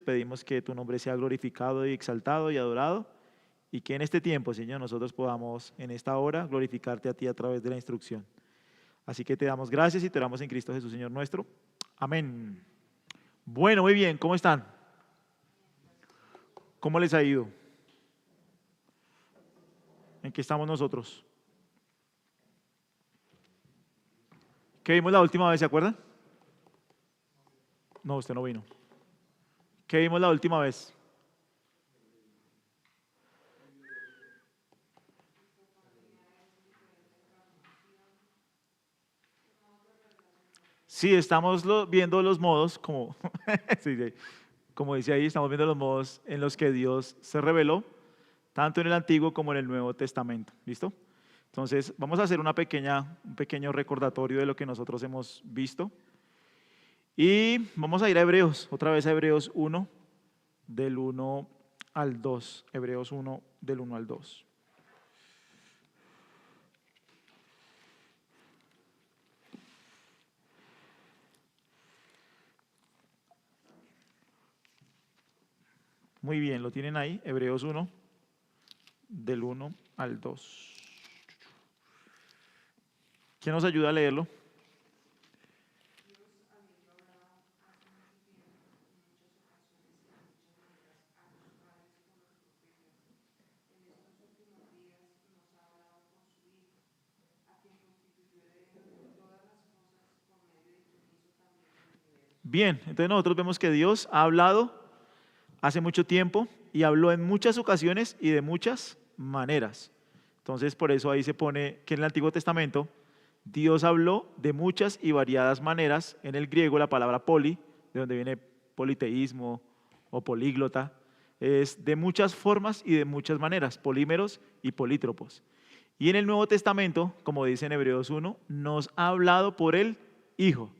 pedimos que tu nombre sea glorificado y exaltado y adorado, y que en este tiempo, Señor, nosotros podamos en esta hora glorificarte a ti a través de la instrucción. Así que te damos gracias y te oramos en Cristo Jesús, Señor nuestro. Amén. Bueno, muy bien, ¿cómo están? ¿Cómo les ha ido? ¿En qué estamos nosotros? ¿Qué vimos la última vez, se acuerdan? No, usted no vino. ¿Qué vimos la última vez? Sí, estamos viendo los modos, como, sí, sí, como dice ahí, estamos viendo los modos en los que Dios se reveló, tanto en el Antiguo como en el Nuevo Testamento. ¿Listo? Entonces, vamos a hacer un pequeño recordatorio de lo que nosotros hemos visto. Y vamos a ir a Hebreos, otra vez a Hebreos 1, del 1 al 2. Hebreos 1, del 1 al 2. Muy bien, lo tienen ahí, Hebreos 1, del 1 al 2. ¿Quién nos ayuda a leerlo? Bien, entonces nosotros vemos que Dios ha hablado hace mucho tiempo y habló en muchas ocasiones y de muchas maneras. Entonces por eso ahí se pone que en el Antiguo Testamento Dios habló de muchas y variadas maneras. En el griego la palabra poli, de donde viene politeísmo o políglota, es de muchas formas y de muchas maneras, polímeros y polítropos. Y en el Nuevo Testamento, como dice en Hebreos 1, nos ha hablado por el Hijo.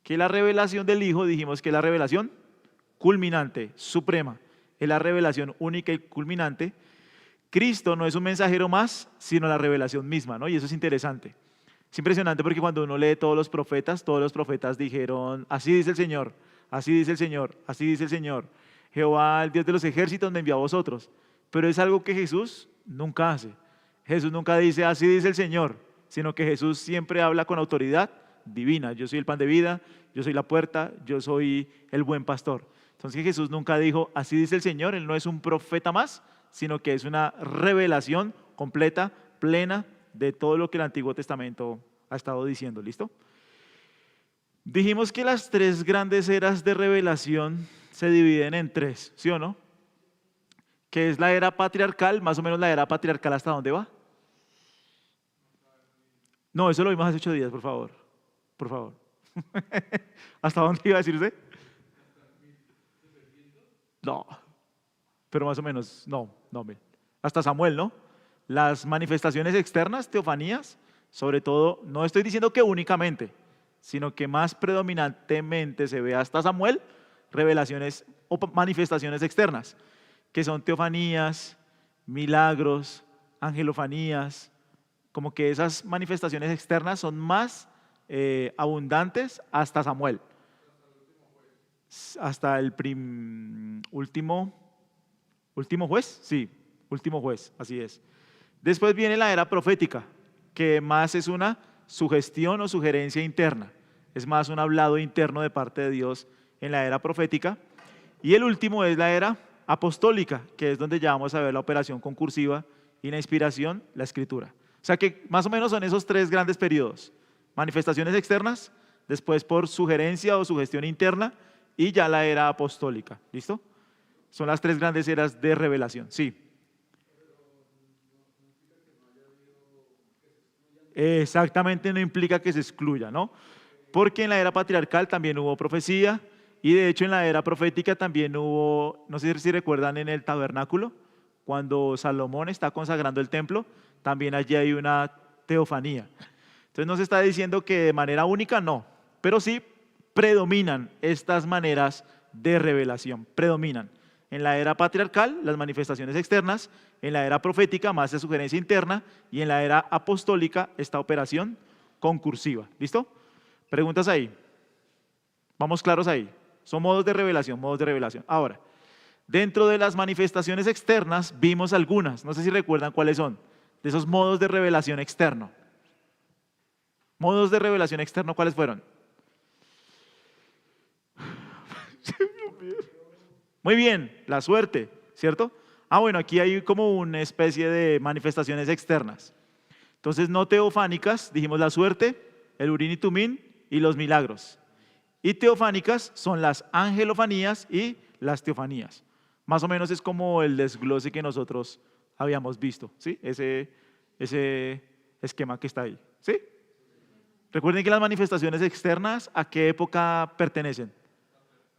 Que la revelación del Hijo, dijimos que es la revelación culminante, suprema, es la revelación única y culminante. Cristo no es un mensajero más, sino la revelación misma, ¿no? Y eso es interesante. Es impresionante porque cuando uno lee todos los profetas dijeron, así dice el Señor, así dice el Señor, así dice el Señor. Jehová, el Dios de los ejércitos, me envió a vosotros. Pero es algo que Jesús nunca hace. Jesús nunca dice, así dice el Señor, sino que Jesús siempre habla con autoridad divina. Yo soy el pan de vida, yo soy la puerta, yo soy el buen pastor. Entonces Jesús nunca dijo, así dice el Señor, Él no es un profeta más, sino que es una revelación completa, plena de todo lo que el Antiguo Testamento ha estado diciendo. ¿Listo? Dijimos que las tres grandes eras de revelación se dividen en tres, ¿sí o no? Que es la era patriarcal, más o menos la era patriarcal, ¿hasta dónde va? No, eso lo vimos hace 8 días, por favor. Por favor. ¿Hasta dónde iba a decir usted? No, pero más o menos, no, hasta Samuel, ¿no? Las manifestaciones externas, teofanías, sobre todo, no estoy diciendo que únicamente, sino que más predominantemente se ve hasta Samuel, revelaciones o manifestaciones externas, que son teofanías, milagros, angelofanías, como que esas manifestaciones externas son más abundantes hasta Samuel. Hasta el último juez, sí, último juez, así es. Después viene la era profética, que más es una sugestión o sugerencia interna, es más un hablado interno de parte de Dios en la era profética. Y el último es la era apostólica, que es donde ya vamos a ver la operación concursiva y la inspiración, la escritura. O sea que más o menos son esos tres grandes periodos: manifestaciones externas, después por sugerencia o sugestión interna, y ya la era apostólica. ¿Listo? Son las tres grandes eras de revelación. Sí. Exactamente, no implica que se excluya, ¿no? Porque en la era patriarcal también hubo profecía, y de hecho en la era profética también hubo, no sé si recuerdan en el tabernáculo, cuando Salomón está consagrando el templo, también allí hay una teofanía. Entonces no se está diciendo que de manera única, no, pero sí predominan estas maneras de revelación, predominan. En la era patriarcal, las manifestaciones externas; en la era profética, más de sugerencia interna; y en la era apostólica, esta operación concursiva. ¿Listo? ¿Preguntas ahí? ¿Vamos claros ahí? Son modos de revelación, modos de revelación. Ahora, dentro de las manifestaciones externas vimos algunas, no sé si recuerdan cuáles son, de esos modos de revelación externo. Modos de revelación externo, ¿cuáles fueron? Muy bien, la suerte, ¿cierto? Bueno, aquí hay como una especie de manifestaciones externas. Entonces, no teofánicas, dijimos la suerte, el urín y tumín y los milagros. Y teofánicas son las angelofanías y las teofanías. Más o menos es como el desglose que nosotros habíamos visto, ¿sí? Ese esquema que está ahí, ¿sí? Recuerden que las manifestaciones externas, ¿a qué época pertenecen?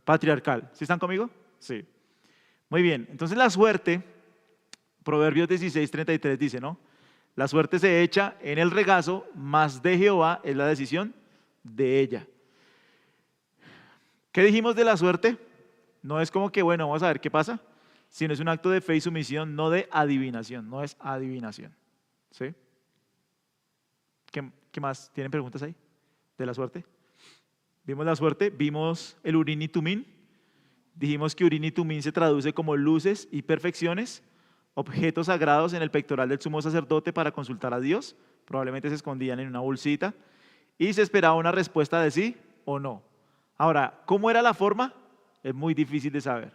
Patriarcal. ¿Sí están conmigo? Sí. Muy bien, entonces la suerte, Proverbios 16:33 dice, ¿no? La suerte se echa en el regazo, mas de Jehová es la decisión de ella. ¿Qué dijimos de la suerte? No es como que, bueno, vamos a ver qué pasa, sino es un acto de fe y sumisión, no de adivinación, no es adivinación. ¿Sí? ¿Qué más? ¿Tienen preguntas ahí de la suerte? Vimos la suerte, vimos el urín y tumín. Dijimos que urín y tumín se traduce como luces y perfecciones, objetos sagrados en el pectoral del sumo sacerdote para consultar a Dios. Probablemente se escondían en una bolsita y se esperaba una respuesta de sí o no. Ahora, ¿cómo era la forma? Es muy difícil de saber,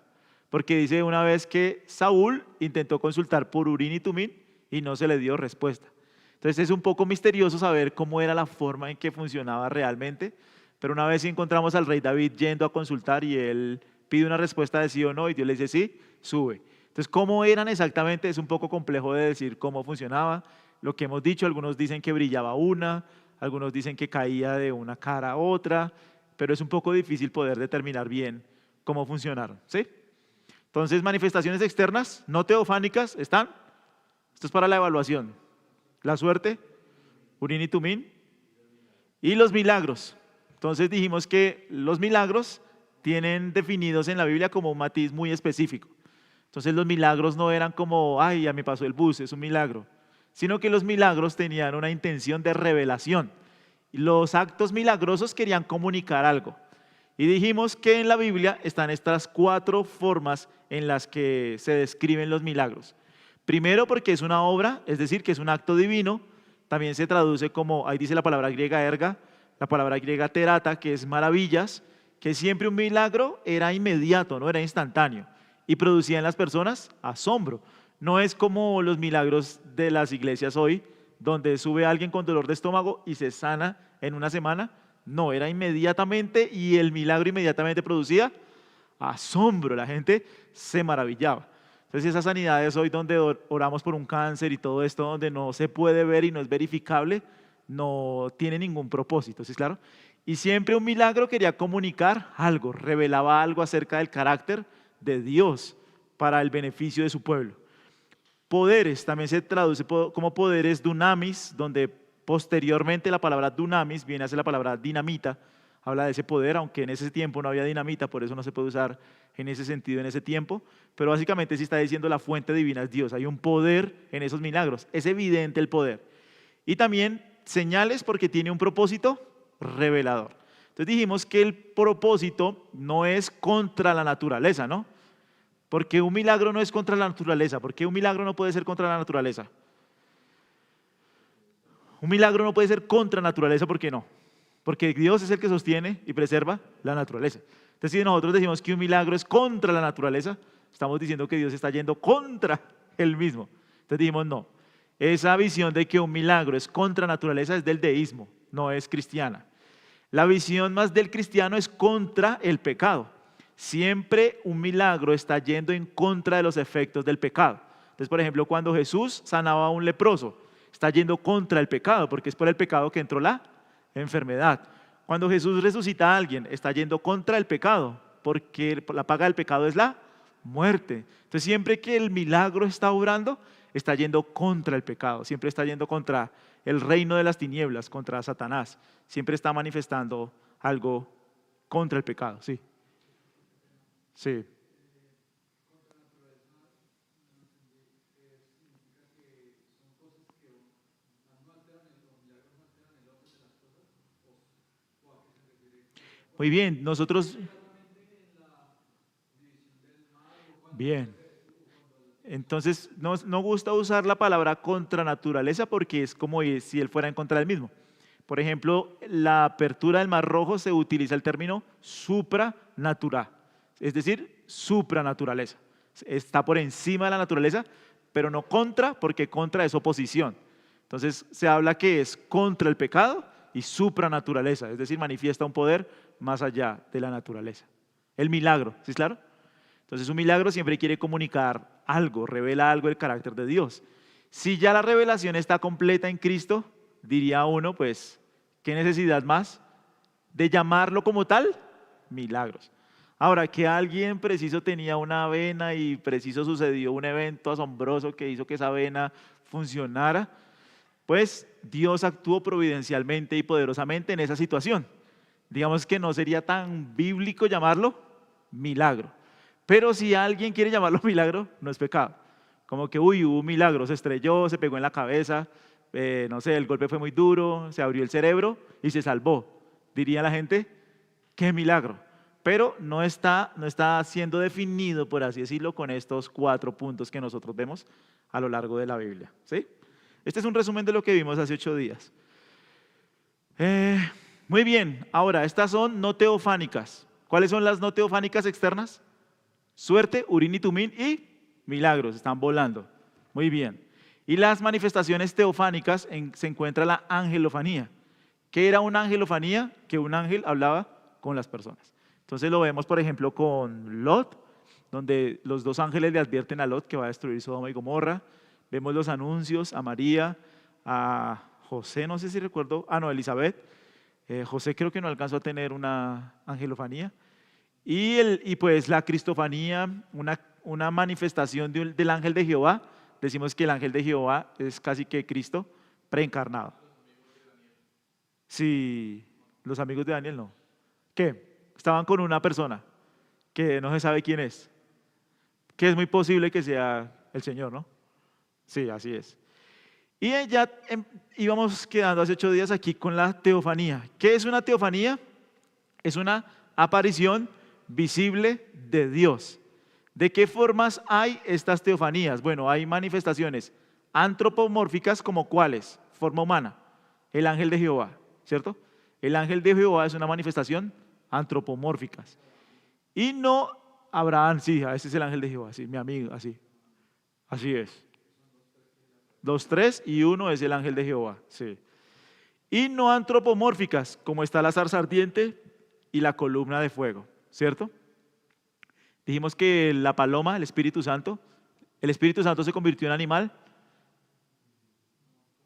porque dice una vez que Saúl intentó consultar por urín y tumín y no se le dio respuesta. Entonces es un poco misterioso saber cómo era la forma en que funcionaba realmente, pero una vez sí encontramos al rey David yendo a consultar y él pide una respuesta de sí o no y Dios le dice sí, sube. Entonces, ¿cómo eran exactamente? Es un poco complejo de decir cómo funcionaba. Lo que hemos dicho, algunos dicen que brillaba una, algunos dicen que caía de una cara a otra, pero es un poco difícil poder determinar bien cómo funcionaron, ¿sí? Entonces, manifestaciones externas no teofánicas están. Esto es para la evaluación. La suerte, urín y tumín, y los milagros. Entonces dijimos que los milagros tienen definidos en la Biblia como un matiz muy específico. Entonces los milagros no eran como, ay, ya me pasó el bus, es un milagro, sino que los milagros tenían una intención de revelación. Los actos milagrosos querían comunicar algo. Y dijimos que en la Biblia están estas 4 formas en las que se describen los milagros. Primero, porque es una obra, es decir, que es un acto divino. También se traduce como, ahí dice la palabra griega erga, la palabra griega terata, que es maravillas, que siempre un milagro era inmediato, no era instantáneo, y producía en las personas asombro. No es como los milagros de las iglesias hoy, donde sube alguien con dolor de estómago y se sana en una semana. No, era inmediatamente y el milagro inmediatamente producía asombro, la gente se maravillaba. Entonces esas sanidades hoy donde oramos por un cáncer y todo esto, donde no se puede ver y no es verificable, no tiene ningún propósito, ¿sí es claro? Y siempre un milagro quería comunicar algo, revelaba algo acerca del carácter de Dios para el beneficio de su pueblo. Poderes también se traduce como poderes dunamis, donde posteriormente la palabra dunamis viene a ser la palabra dinamita, habla de ese poder, aunque en ese tiempo no había dinamita, por eso no se puede usar en ese sentido en ese tiempo, pero básicamente sí está diciendo la fuente divina es Dios, hay un poder en esos milagros, es evidente el poder. Y también señales porque tiene un propósito revelador. Entonces dijimos que el propósito no es contra la naturaleza, ¿no? Porque un milagro no es contra la naturaleza, porque un milagro no puede ser contra la naturaleza. Un milagro no puede ser contra la naturaleza, ¿por qué no? Porque Dios es el que sostiene y preserva la naturaleza. Entonces, si nosotros decimos que un milagro es contra la naturaleza, estamos diciendo que Dios está yendo contra él mismo. Entonces dijimos, no, esa visión de que un milagro es contra la naturaleza es del deísmo, no es cristiana. La visión más del cristiano es contra el pecado. Siempre un milagro está yendo en contra de los efectos del pecado. Entonces, por ejemplo, cuando Jesús sanaba a un leproso, está yendo contra el pecado, porque es por el pecado que entró la enfermedad. Cuando Jesús resucita a alguien, está yendo contra el pecado, porque la paga del pecado es la muerte. Entonces, siempre que el milagro está obrando, está yendo contra el pecado, siempre está yendo contra el reino de las tinieblas, contra Satanás. Siempre está manifestando algo contra el pecado, sí. Sí. Muy bien, nosotros Bien. Entonces, no gusta usar la palabra contra naturaleza porque es como si él fuera en contra del mismo. Por ejemplo, la apertura del Mar Rojo se utiliza el término supranatural, es decir, supranaturaleza. Está por encima de la naturaleza, pero no contra, porque contra es oposición. Entonces, se habla que es contra el pecado y supranaturaleza, es decir, manifiesta un poder más allá de la naturaleza. El milagro, ¿sí es claro? Entonces un milagro siempre quiere comunicar algo, revela algo del carácter de Dios. Si ya la revelación está completa en Cristo, diría uno, pues, ¿qué necesidad más de llamarlo como tal? Milagros. Ahora, que alguien preciso tenía una vena y preciso sucedió un evento asombroso que hizo que esa vena funcionara, pues Dios actuó providencialmente y poderosamente en esa situación. Digamos que no sería tan bíblico llamarlo milagro. Pero si alguien quiere llamarlo milagro, no es pecado. Como que, uy, hubo un milagro, se estrelló, se pegó en la cabeza, no sé, el golpe fue muy duro, se abrió el cerebro y se salvó. Diría la gente, qué milagro. Pero no está siendo definido, por así decirlo, con estos 4 puntos que nosotros vemos a lo largo de la Biblia. ¿Sí? Este es un resumen de lo que vimos hace 8 días. Muy bien, ahora, estas son no teofánicas. ¿Cuáles son las no teofánicas externas? Suerte, Urín y Tumín y milagros, están volando. Muy bien. Y las manifestaciones teofánicas se encuentra la angelofanía. ¿Qué era una angelofanía? Que un ángel hablaba con las personas. Entonces lo vemos, por ejemplo, con Lot, donde los 2 ángeles le advierten a Lot que va a destruir Sodoma y Gomorra. Vemos los anuncios a María, a José, no sé si recuerdo, Elizabeth. José creo que no alcanzó a tener una angelofanía. Y pues la cristofanía, una manifestación del ángel de Jehová. Decimos que el ángel de Jehová es casi que Cristo preencarnado. Sí, los amigos de Daniel no. ¿Qué? Estaban con una persona que no se sabe quién es, que es muy posible que sea el Señor, ¿no? Sí, así es. Y ya íbamos quedando hace 8 días aquí con la teofanía. ¿Qué es una teofanía? Es una aparición visible de Dios. ¿De qué formas hay estas teofanías? Bueno, hay manifestaciones antropomórficas como cuáles, forma humana, el ángel de Jehová, ¿cierto? El ángel de Jehová es una manifestación antropomórfica. Y no Abraham, sí, ese es el ángel de Jehová, sí, mi amigo, así es. 2, 3 y 1 es el ángel de Jehová, sí. Y no antropomórficas, como está la zarza ardiente y la columna de fuego, ¿cierto? Dijimos que la paloma, el Espíritu Santo se convirtió en animal.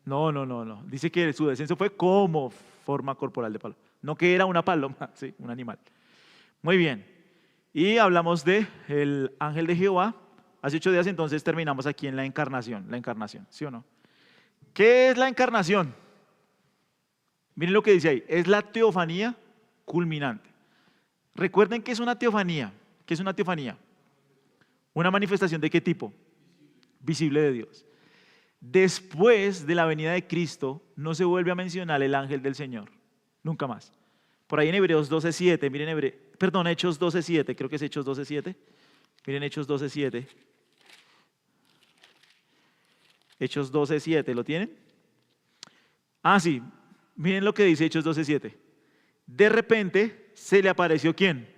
No. Dice que su descenso fue como forma corporal de paloma. No que era una paloma, sí, un animal. Muy bien. Y hablamos del ángel de Jehová. Hace 8 días entonces terminamos aquí en la encarnación, ¿sí o no? ¿Qué es la encarnación? Miren lo que dice ahí, es la teofanía culminante. Recuerden que es una teofanía. ¿Qué es una teofanía? ¿Una manifestación de qué tipo? Visible de Dios. Después de la venida de Cristo, no se vuelve a mencionar el ángel del Señor. Nunca más. Por ahí en Hebreos 12:7, miren Hechos 12:7, creo que es Hechos 12:7. Miren Hechos 12:7. Hechos 12:7, ¿lo tienen? Sí, miren lo que dice Hechos 12:7. De repente se le apareció ¿quién?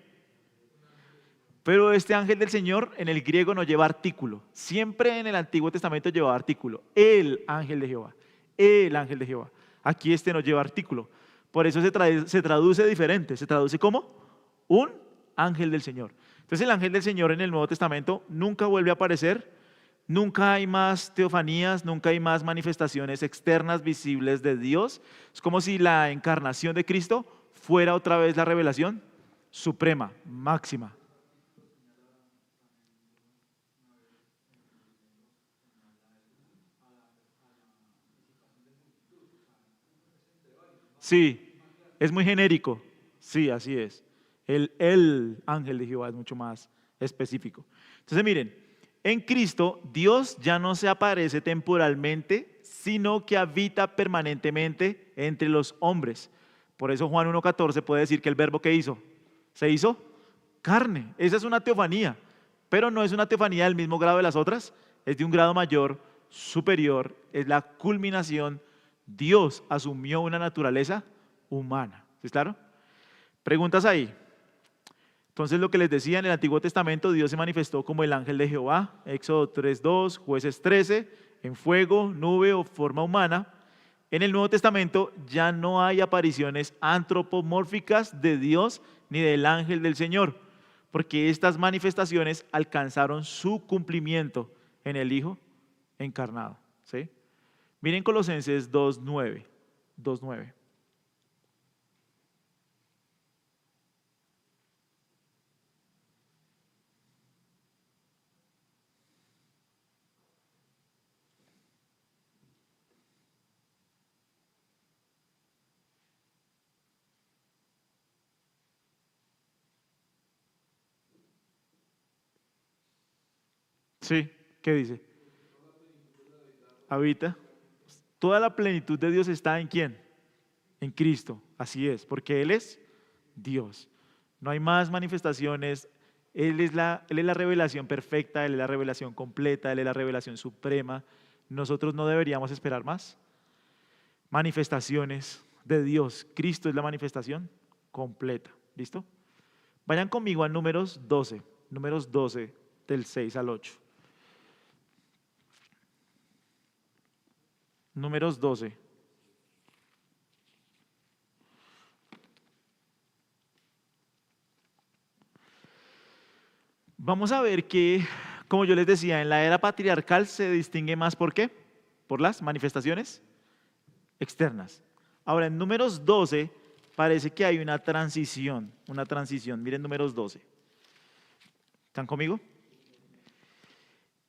Pero este ángel del Señor en el griego no lleva artículo. Siempre en el Antiguo Testamento llevaba artículo. El ángel de Jehová. El ángel de Jehová. Aquí este no lleva artículo. Por eso se traduce diferente. Se traduce como un ángel del Señor. Entonces el ángel del Señor en el Nuevo Testamento nunca vuelve a aparecer. Nunca hay más teofanías, nunca hay más manifestaciones externas visibles de Dios. Es como si la encarnación de Cristo fuera otra vez la revelación suprema, máxima. Sí, es muy genérico. Sí, así es. El ángel de Jehová es mucho más específico. Entonces miren, en Cristo Dios ya no se aparece temporalmente, sino que habita permanentemente entre los hombres. Por eso Juan 1:14 puede decir que el verbo que hizo, se hizo carne. Esa es una teofanía. pero no es una teofanía del mismo grado de las otras, es de un grado mayor, superior, es la culminación. Dios asumió una naturaleza humana. ¿Sí es claro? Preguntas ahí. Entonces lo que les decía, en el Antiguo Testamento Dios se manifestó como el ángel de Jehová, Éxodo 3:2, Jueces 13, en fuego, nube o forma humana. En el Nuevo Testamento ya no hay apariciones antropomórficas de Dios ni del ángel del Señor, porque estas manifestaciones alcanzaron su cumplimiento en el Hijo encarnado. ¿Sí? Miren Colosenses 2:9. 2:9. Sí, ¿qué dice? Habita. Toda la plenitud de Dios está ¿en quién? En Cristo. Así es, porque Él es Dios. No hay más manifestaciones. Él es la revelación perfecta, Él es la revelación completa, Él es la revelación suprema. Nosotros no deberíamos esperar más manifestaciones de Dios. Cristo es la manifestación completa. ¿Listo? Vayan conmigo a Números 12 del 6 al 8. Números 12. Vamos a ver que, como yo les decía, en la era patriarcal se distingue más ¿por qué? Por las manifestaciones externas. Ahora, en Números 12 parece que hay una transición. Miren Números 12. ¿Están conmigo?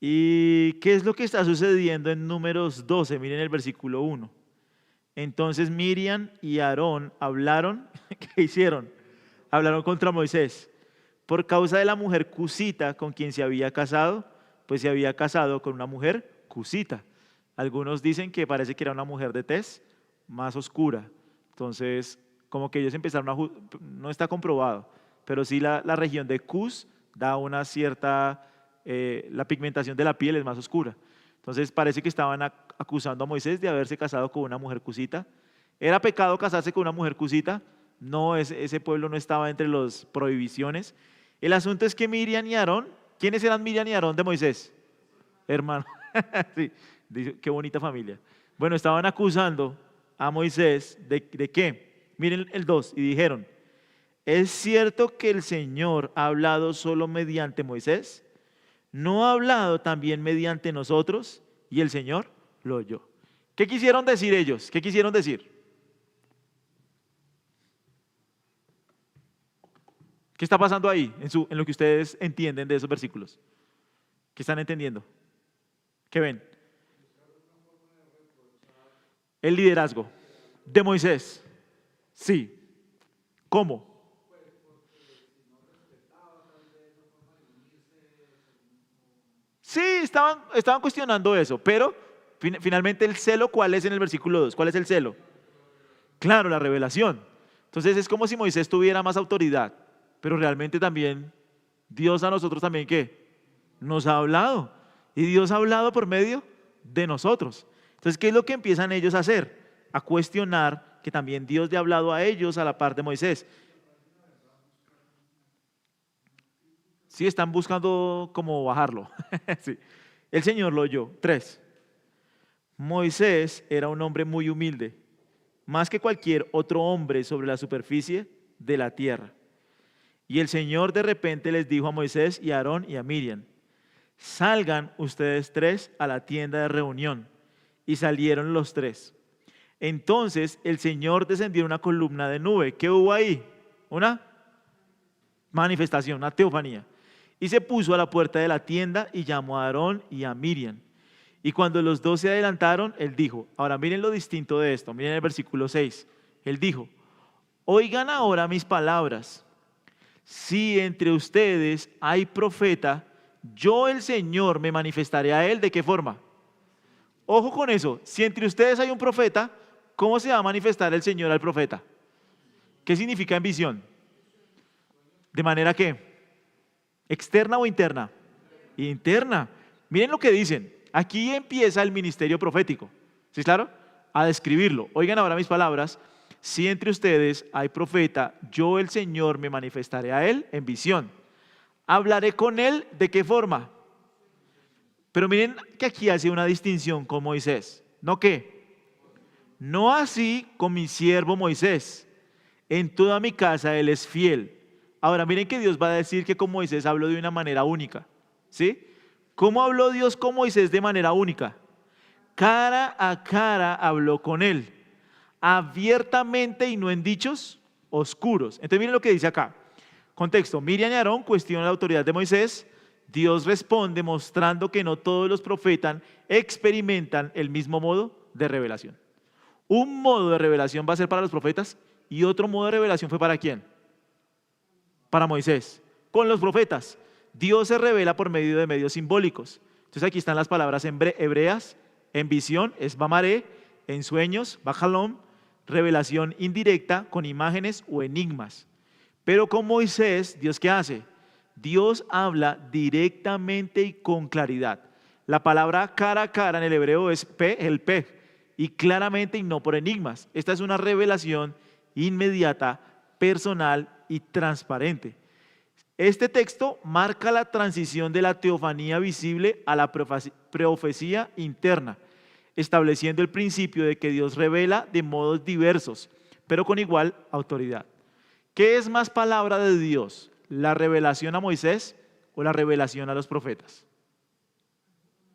¿Y qué es lo que está sucediendo en Números 12? Miren el versículo 1. Entonces Miriam y Aarón hablaron, ¿qué hicieron? Hablaron contra Moisés por causa de la mujer cusita con quien se había casado, pues se había casado con una mujer cusita. Algunos dicen que parece que era una mujer de tez más oscura. Entonces, como que ellos empezaron no está comprobado, pero sí la región de Cus da una cierta, la pigmentación de la piel es más oscura. Entonces parece que estaban acusando a Moisés de haberse casado con una mujer cusita. ¿Era pecado casarse con una mujer cusita? No, ese pueblo no estaba entre las prohibiciones. El asunto es que Miriam y Aarón, ¿quiénes eran Miriam y Aarón de Moisés? Hermano, sí, dice, qué bonita familia. Bueno, estaban acusando a Moisés ¿de qué? Miren el 2, y dijeron, ¿es cierto que el Señor ha hablado solo mediante Moisés? ¿No ha hablado también mediante nosotros? Y el Señor lo oyó. ¿Qué quisieron decir ellos? ¿Qué quisieron decir? ¿Qué está pasando ahí en lo que ustedes entienden de esos versículos? ¿Qué están entendiendo? ¿Qué ven? El liderazgo de Moisés. Sí. ¿Cómo? Sí, estaban cuestionando eso, pero finalmente el celo, ¿cuál es en el versículo 2? ¿Cuál es el celo? Claro, la revelación. Entonces es como si Moisés tuviera más autoridad, pero realmente también Dios a nosotros también ¿qué? Nos ha hablado. Y Dios ha hablado por medio de nosotros. Entonces, ¿qué es lo que empiezan ellos a hacer? A cuestionar que también Dios le ha hablado a ellos a la par de Moisés. Sí, están buscando cómo bajarlo. Sí. El Señor lo oyó. 3. Moisés era un hombre muy humilde, más que cualquier otro hombre sobre la superficie de la tierra. Y el Señor de repente les dijo a Moisés y a Aarón y a Miriam, salgan ustedes 3 a la tienda de reunión. Y salieron los 3. Entonces el Señor descendió en una columna de nube. ¿Qué hubo ahí? Una manifestación, una teofanía. Y se puso a la puerta de la tienda y llamó a Aarón y a Miriam. Y cuando los 2 se adelantaron, él dijo, ahora miren lo distinto de esto, miren el versículo 6. Él dijo, oigan ahora mis palabras. Si entre ustedes hay profeta, yo el Señor me manifestaré a él. ¿De qué forma? Ojo con eso, si entre ustedes hay un profeta, ¿cómo se va a manifestar el Señor al profeta? ¿Qué significa en visión? ¿De manera qué? ¿Externa o interna? interna. Miren lo que dicen. Aquí empieza el ministerio profético. ¿Sí, claro? A describirlo. Oigan ahora mis palabras. Si entre ustedes hay profeta, yo el Señor me manifestaré a él en visión. Hablaré con él, ¿de qué forma? Pero miren que aquí hace una distinción con Moisés. ¿No qué? No así con mi siervo Moisés. En toda mi casa él es fiel. Ahora miren que Dios va a decir que con Moisés habló de una manera única. ¿Sí? ¿Cómo habló Dios con Moisés de manera única? Cara a cara habló con él. Abiertamente y no en dichos oscuros. Entonces miren lo que dice acá. Contexto, Miriam y Aarón cuestionan la autoridad de Moisés. Dios responde mostrando que no todos los profetas experimentan el mismo modo de revelación. Un modo de revelación va a ser para los profetas y otro modo de revelación fue ¿para quién? Para Moisés. Con los profetas, Dios se revela por medio de medios simbólicos. Entonces aquí están las palabras hebreas, en visión, es bamaré, en sueños, bajalom, revelación indirecta con imágenes o enigmas. Pero con Moisés, ¿Dios qué hace? Dios habla directamente y con claridad. La palabra cara a cara en el hebreo es el pe, y claramente y no por enigmas. Esta es una revelación inmediata, personal y transparente. Este texto marca la transición de la teofanía visible a la profecía interna, estableciendo el principio de que Dios revela de modos diversos, pero con igual autoridad. ¿Qué es más palabra de Dios? ¿La revelación a Moisés o la revelación a los profetas?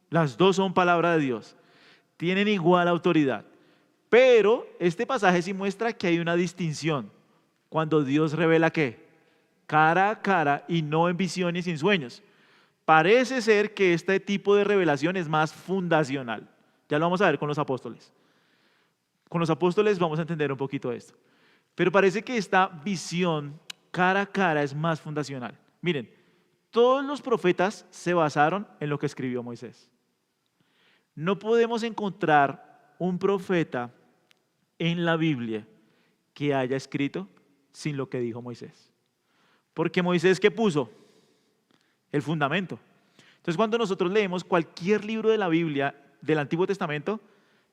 Las dos son palabra de Dios. Tienen igual autoridad. Pero este pasaje sí muestra que hay una distinción. Cuando Dios revela ¿qué? Cara a cara y no en visiones y en sueños. Parece ser que este tipo de revelación es más fundacional. Ya lo vamos a ver con los apóstoles. Con los apóstoles vamos a entender un poquito esto. Pero parece que esta visión cara a cara es más fundacional. Miren, todos los profetas se basaron en lo que escribió Moisés. No podemos encontrar un profeta en la Biblia que haya escrito sin lo que dijo Moisés. Porque Moisés, ¿qué puso? El fundamento. Entonces, cuando nosotros leemos cualquier libro de la Biblia del Antiguo Testamento,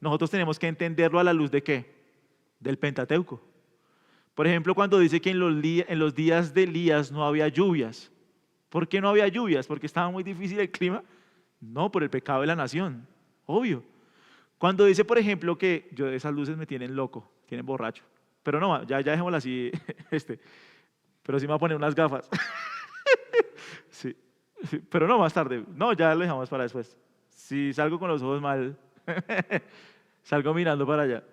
nosotros tenemos que entenderlo a la luz ¿de qué? Del Pentateuco. Por ejemplo, cuando dice que en los días de Elías no había lluvias. ¿Por qué no había lluvias? ¿Porque estaba muy difícil el clima? No, por el pecado de la nación, obvio. Cuando dice, por ejemplo, que yo esas luces me tienen loco, tienen borracho. Pero no, ya dejémosla así, pero sí me voy a poner unas gafas. Sí, pero no más tarde. No, ya lo dejamos para después. Si salgo con los ojos mal, salgo mirando para allá.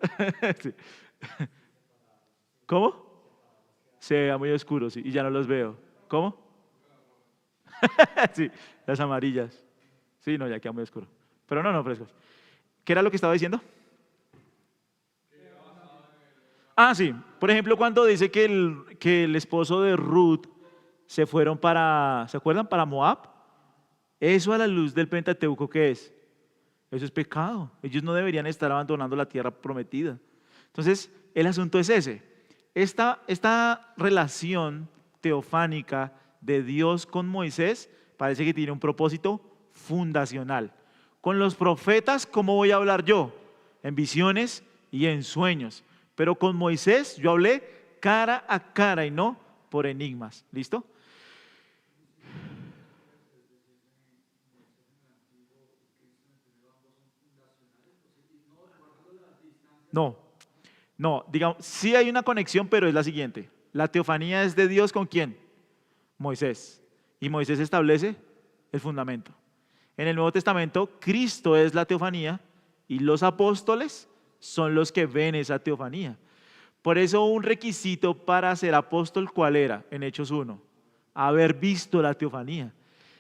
Sí. ¿Cómo? Se veía muy oscuro, sí, y ya no los veo. ¿Cómo? Sí, las amarillas. Sí, no, ya queda muy oscuro. Pero no, frescos. ¿Qué era lo que estaba diciendo? Ah, sí. Por ejemplo, cuando dice que el esposo de Ruth se fueron para, ¿se acuerdan? Para Moab. Eso a la luz del Pentateuco, ¿qué es? Eso es pecado. Ellos no deberían estar abandonando la tierra prometida. Entonces, el asunto es ese. Esta relación teofánica de Dios con Moisés parece que tiene un propósito fundacional. Con los profetas, ¿cómo voy a hablar yo? En visiones y en sueños. Pero con Moisés yo hablé cara a cara y no por enigmas. ¿Listo? No, digamos, sí hay una conexión, pero es la siguiente. La teofanía es de Dios ¿con quién? Moisés. Y Moisés establece el fundamento. En el Nuevo Testamento, Cristo es la teofanía y los apóstoles son los que ven esa teofanía. Por eso un requisito para ser apóstol, ¿cuál era? En Hechos 1, haber visto la teofanía.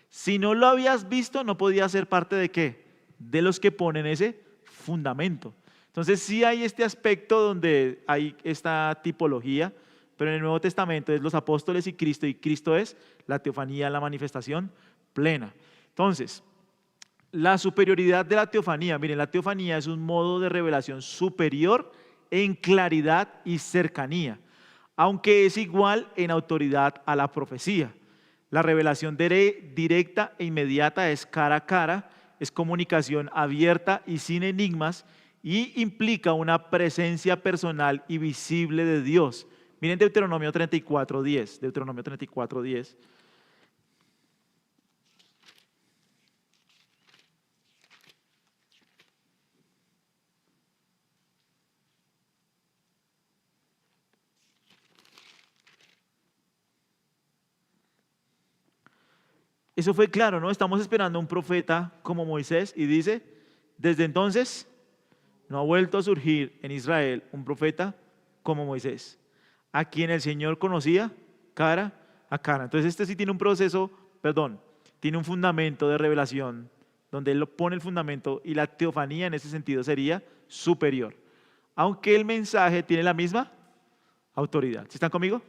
Si no lo habías visto, no podías ser parte de ¿qué? De los que ponen ese fundamento. Entonces sí hay este aspecto donde hay esta tipología, pero en el Nuevo Testamento es los apóstoles y Cristo es la teofanía, la manifestación plena. Entonces, la superioridad de la teofanía, miren, la teofanía es un modo de revelación superior en claridad y cercanía, aunque es igual en autoridad a la profecía. La revelación directa e inmediata es cara a cara, es comunicación abierta y sin enigmas y implica una presencia personal y visible de Dios. Miren Deuteronomio 34:10. Deuteronomio 34:10. Eso fue claro, ¿no? Estamos esperando a un profeta como Moisés y dice, desde entonces no ha vuelto a surgir en Israel un profeta como Moisés, a quien el Señor conocía cara a cara. Entonces este sí tiene un proceso, tiene un fundamento de revelación, donde él pone el fundamento y la teofanía en ese sentido sería superior. Aunque el mensaje tiene la misma autoridad. ¿Sí están conmigo?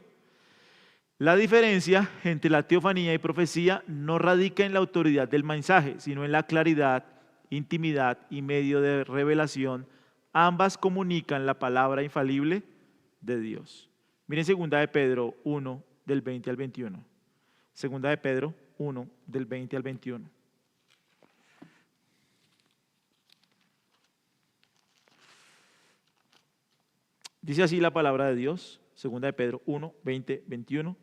La diferencia entre la teofanía y profecía no radica en la autoridad del mensaje, sino en la claridad, intimidad y medio de revelación. Ambas comunican la palabra infalible de Dios. Miren 2 de Pedro 1, del 20 al 21. 2 de Pedro 1, del 20 al 21. Dice así la palabra de Dios, 2 de Pedro 1, 20, 21.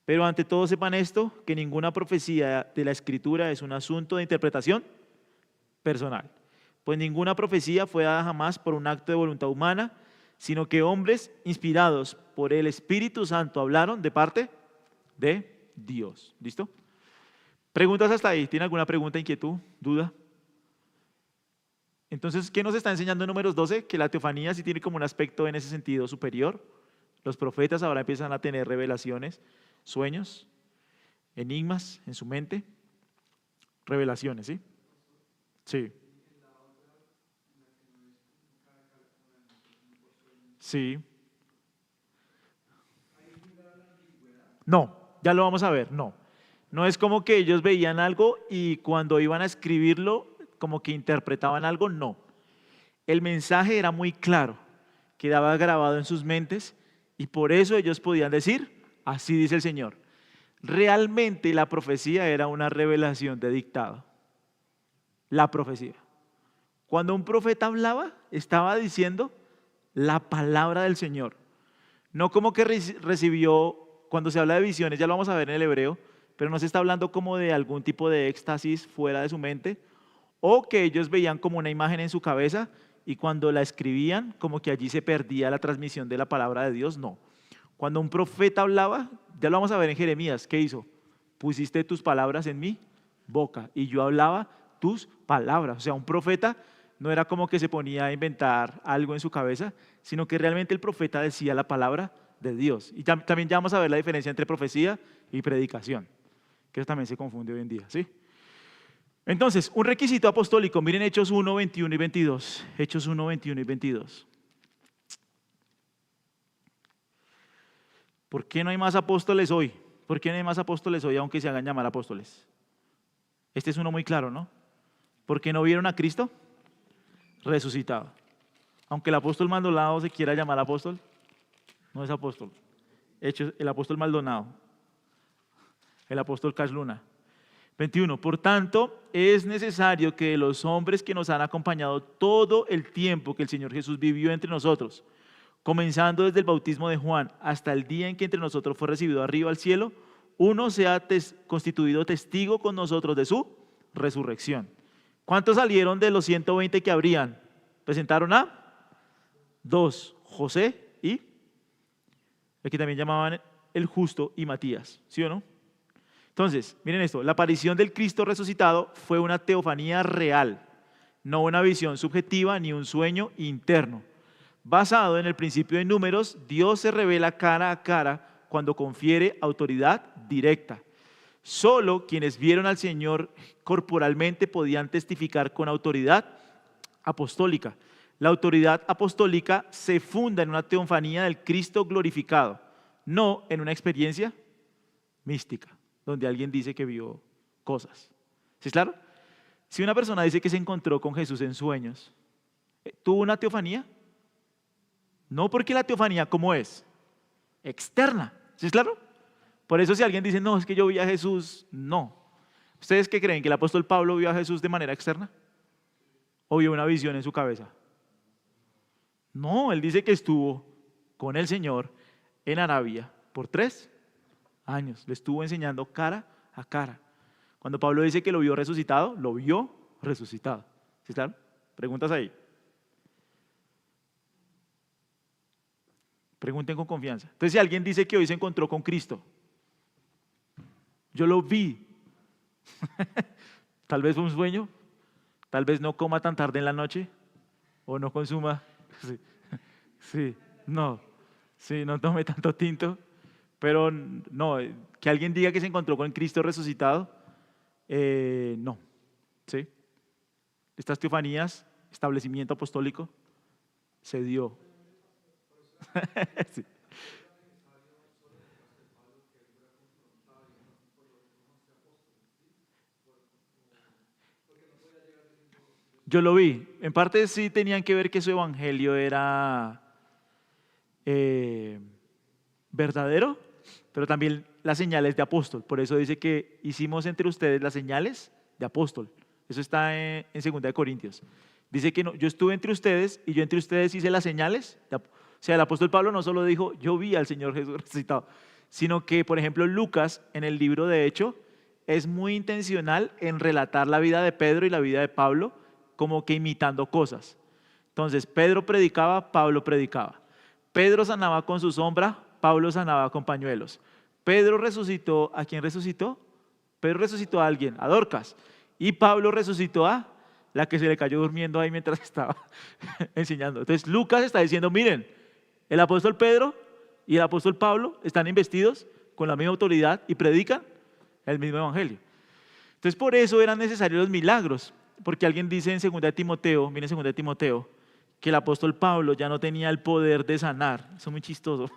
Pero ante todo sepan esto, que ninguna profecía de la Escritura es un asunto de interpretación personal. Pues ninguna profecía fue dada jamás por un acto de voluntad humana, sino que hombres inspirados por el Espíritu Santo hablaron de parte de Dios. ¿Listo? ¿Preguntas hasta ahí? ¿Tiene alguna pregunta, inquietud, duda? Entonces, ¿qué nos está enseñando en Números 12? Que la teofanía sí tiene como un aspecto en ese sentido superior. Los profetas ahora empiezan a tener revelaciones, sueños, enigmas en su mente, revelaciones, ¿sí? Sí. Sí. No, ya lo vamos a ver, no. No es como que ellos veían algo y cuando iban a escribirlo, como que interpretaban algo, no. El mensaje era muy claro, quedaba grabado en sus mentes y por eso ellos podían decir, así dice el Señor. Realmente la profecía era una revelación de dictado. La profecía. Cuando un profeta hablaba, estaba diciendo la palabra del Señor. No como que recibió, cuando se habla de visiones, ya lo vamos a ver en el hebreo, pero no se está hablando como de algún tipo de éxtasis fuera de su mente, o que ellos veían como una imagen en su cabeza y cuando la escribían, como que allí se perdía la transmisión de la palabra de Dios, no. Cuando un profeta hablaba, ya lo vamos a ver en Jeremías, ¿qué hizo? Pusiste tus palabras en mi boca y yo hablaba tus palabras. O sea, un profeta no era como que se ponía a inventar algo en su cabeza, sino que realmente el profeta decía la palabra de Dios. Y también ya vamos a ver la diferencia entre profecía y predicación, que eso también se confunde hoy en día, ¿sí? Entonces, un requisito apostólico, miren Hechos 1, 21 y 22. Hechos 1, 21 y 22. ¿Por qué no hay más apóstoles hoy? ¿Por qué no hay más apóstoles hoy, aunque se hagan llamar apóstoles? Este es uno muy claro, ¿no? ¿Por qué no vieron a Cristo resucitado? Aunque el apóstol Maldonado se quiera llamar apóstol, no es apóstol. Hechos, el apóstol Maldonado, el apóstol Cash Luna. 21. Por tanto, es necesario que los hombres que nos han acompañado todo el tiempo que el Señor Jesús vivió entre nosotros, comenzando desde el bautismo de Juan hasta el día en que entre nosotros fue recibido arriba al cielo, uno sea constituido testigo con nosotros de su resurrección. ¿Cuántos salieron de los 120 que habrían? Presentaron a 2, José y el que también llamaban el justo y Matías, ¿sí o no? Entonces, miren esto, la aparición del Cristo resucitado fue una teofanía real, no una visión subjetiva ni un sueño interno. Basado en el principio de Números, Dios se revela cara a cara cuando confiere autoridad directa. Solo quienes vieron al Señor corporalmente podían testificar con autoridad apostólica. La autoridad apostólica se funda en una teofanía del Cristo glorificado, no en una experiencia mística, donde alguien dice que vio cosas. ¿Sí es claro? Si una persona dice que se encontró con Jesús en sueños, ¿tuvo una teofanía? No, porque la teofanía, ¿cómo es? Externa. ¿Sí es claro? Por eso si alguien dice, no, es que yo vi a Jesús, no. ¿Ustedes qué creen? ¿Que el apóstol Pablo vio a Jesús de manera externa? ¿O vio una visión en su cabeza? No, él dice que estuvo con el Señor en Arabia por 3 años. Le estuvo enseñando cara a cara. Cuando Pablo dice que lo vio resucitado, lo vio resucitado. ¿Sí claro? Preguntas ahí. Pregunten con confianza. Entonces, si alguien dice que hoy se encontró con Cristo, yo lo vi. Tal vez fue un sueño, tal vez no coma tan tarde en la noche o no consuma. Sí, sí, no, sí, no tome tanto tinto, pero no, que alguien diga que se encontró con Cristo resucitado, no, ¿sí? Estas teofanías, establecimiento apostólico, se dio. Sí. Yo lo vi. En parte sí tenían que ver que su evangelio era eh, verdadero, pero también las señales de apóstol. Por eso dice que hicimos entre ustedes las señales de apóstol. Eso está en 2 de Corintios. Dice que no, yo estuve entre ustedes y yo entre ustedes hice las señales. O sea, el apóstol Pablo no solo dijo, yo vi al Señor Jesús resucitado, sino que, por ejemplo, Lucas, en el libro de Hechos, es muy intencional en relatar la vida de Pedro y la vida de Pablo, como que imitando cosas. Entonces, Pedro predicaba, Pablo predicaba. Pedro sanaba con su sombra, Pablo sanaba con pañuelos. Pedro resucitó, ¿a quién resucitó? Pedro resucitó a alguien, a Dorcas. Y Pablo resucitó a la que se le cayó durmiendo ahí mientras estaba enseñando. Entonces Lucas está diciendo, miren, el apóstol Pedro y el apóstol Pablo están investidos con la misma autoridad y predican el mismo evangelio. Entonces por eso eran necesarios los milagros, porque alguien dice en 2 de Timoteo, miren 2 de Timoteo, que el apóstol Pablo ya no tenía el poder de sanar. Eso es muy chistoso.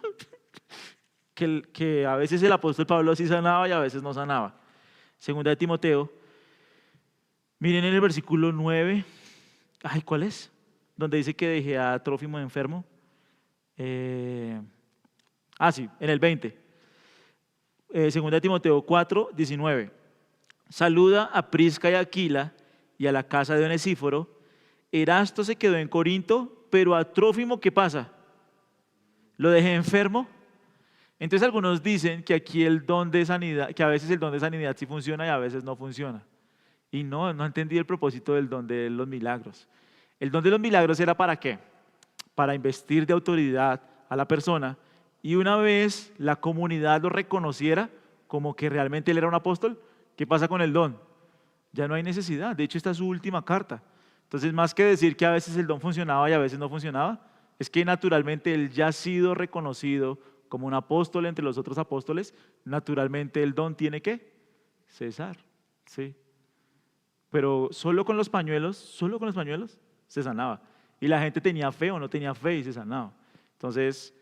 que a veces el apóstol Pablo sí sanaba y a veces no sanaba. 2 de Timoteo, miren en el versículo 9, ay, ¿cuál es? Donde dice que dejé a Trófimo enfermo. Sí, en el 20. 2 de Timoteo 4, 19. Saluda a Prisca y a Aquila y a la casa de Onesíforo. Erasto se quedó en Corinto, pero a Trófimo, ¿qué pasa? Lo dejé enfermo. Entonces algunos dicen que aquí el don de sanidad, que a veces el don de sanidad sí funciona y a veces no funciona. Y no entendí el propósito del don de los milagros. El don de los milagros era ¿para qué? Para investir de autoridad a la persona y una vez la comunidad lo reconociera como que realmente él era un apóstol, ¿qué pasa con el don? Ya no hay necesidad. De hecho, esta es su última carta. Entonces, más que decir que a veces el don funcionaba y a veces no funcionaba, es que naturalmente él ya ha sido reconocido como un apóstol entre los otros apóstoles, naturalmente el don tiene que cesar. ¿Sí? Pero solo con los pañuelos se sanaba. Y la gente tenía fe o no tenía fe y se sanaba. Entonces,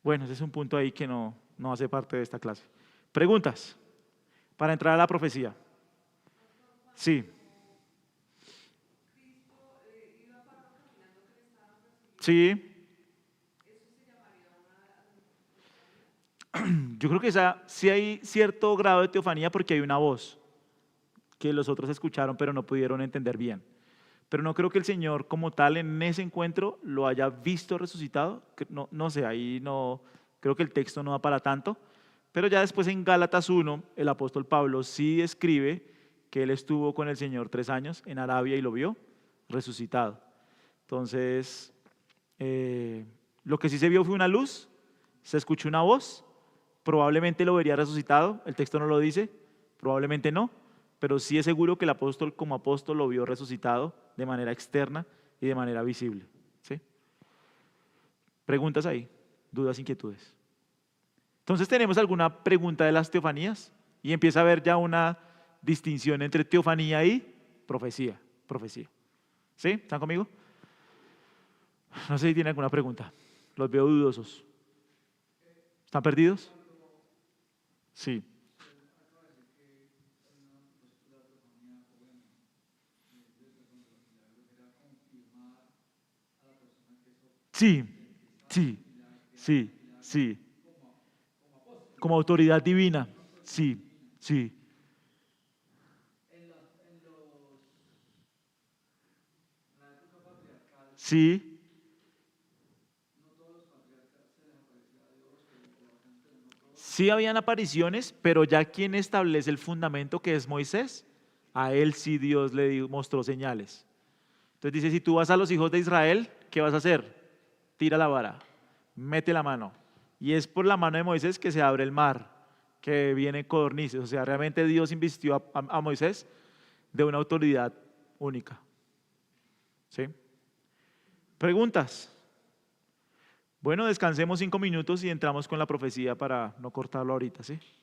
bueno, ese es un punto ahí que no hace parte de esta clase. Preguntas para entrar a la profecía. Sí. Sí. Yo creo que sí hay cierto grado de teofanía porque hay una voz que los otros escucharon pero no pudieron entender bien. Pero no creo que el Señor como tal en ese encuentro lo haya visto resucitado. No sé, ahí no, creo que el texto no da para tanto. Pero ya después en Gálatas 1, el apóstol Pablo sí escribe que él estuvo con el Señor 3 años en Arabia y lo vio resucitado. Entonces, lo que sí se vio fue una luz, se escuchó una voz, probablemente lo vería resucitado, el texto no lo dice, probablemente no, pero sí es seguro que el apóstol como apóstol lo vio resucitado de manera externa y de manera visible. ¿Sí? ¿Preguntas ahí? ¿Dudas, inquietudes? Entonces tenemos alguna pregunta de las teofanías y empieza a haber ya una distinción entre teofanía y profecía. ¿Sí? ¿Están conmigo? No sé si tienen alguna pregunta. Los veo dudosos. ¿Están perdidos? Sí. Sí, sí, sí, sí. como autoridad divina. Sí, sí. Sí, sí habían apariciones, pero ya quien establece el fundamento que es Moisés, a él sí Dios mostró señales. Entonces dice, si tú vas a los hijos de Israel, ¿qué vas a hacer? Tira la vara, mete la mano. Y es por la mano de Moisés que se abre el mar, que viene codornices. O sea, realmente Dios invistió a Moisés de una autoridad única. ¿Sí? ¿Preguntas? Bueno, descansemos 5 minutos y entramos con la profecía para no cortarlo ahorita, ¿sí?